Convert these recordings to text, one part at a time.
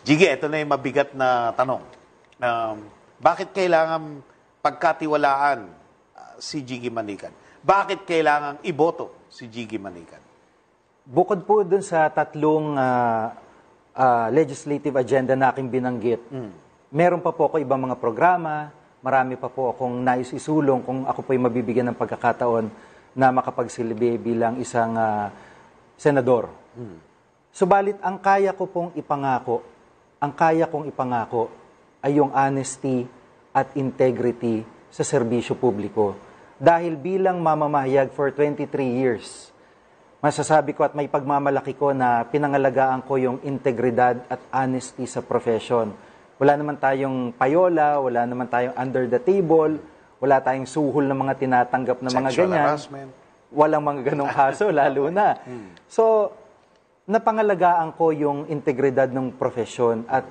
Jiggy, ito na yung mabigat na tanong. Bakit kailangan pagkatiwalaan si Jiggy Manikad? Bakit kailangan iboto si Jiggy Manikad? Bukod po dun sa tatlong legislative agenda na aking binanggit, meron pa po ako ibang mga programa, marami pa po akong nais isulong kung ako po'y mabibigyan ng pagkakataon na makapagsilbi bilang isang senador. Subalit, ang kaya kong ipangako ay yung honesty at integrity sa serbisyo publiko. Dahil bilang mamamahayag for 23 years, masasabi ko at may pagmamalaki ko na pinangalagaan ko yung integridad at honesty sa profession. Wala naman tayong payola, wala naman tayong under the table, wala tayong suhol ng mga tinatanggap na mga ganyan. Harassment. Walang mga ganong kaso, lalo na. So, napangalagaan ko yung integridad ng profesyon at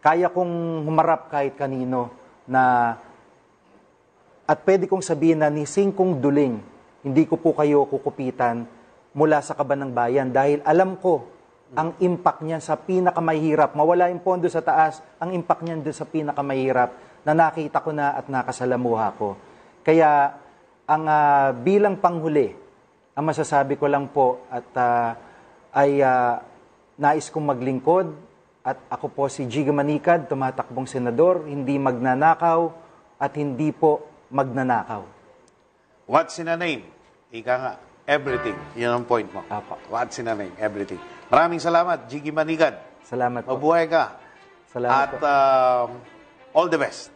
kaya kong humarap kahit kanino na at pwede kong sabihin na ni Singkong Duling, hindi ko po kayo kukupitan mula sa kaban ng bayan dahil alam ko ang impact niyan sa pinakamahirap. Mawala yung pondo sa taas, ang impact niyan doon sa pinakamahirap na nakita ko na at nakasalamuha ko. Kaya ang bilang panghuli, ang masasabi ko lang po at ay nais kong maglingkod at ako po si Jiggy Manikad, tumatakbong senador, hindi magnanakaw at hindi po magnanakaw. What's in a name? Ika nga, everything. Yan ang point mo. Apa. What's in a name? Everything. Maraming salamat, Jiggy Manikad. Salamat po. Mabuhay ka. Salamat at po. all the best.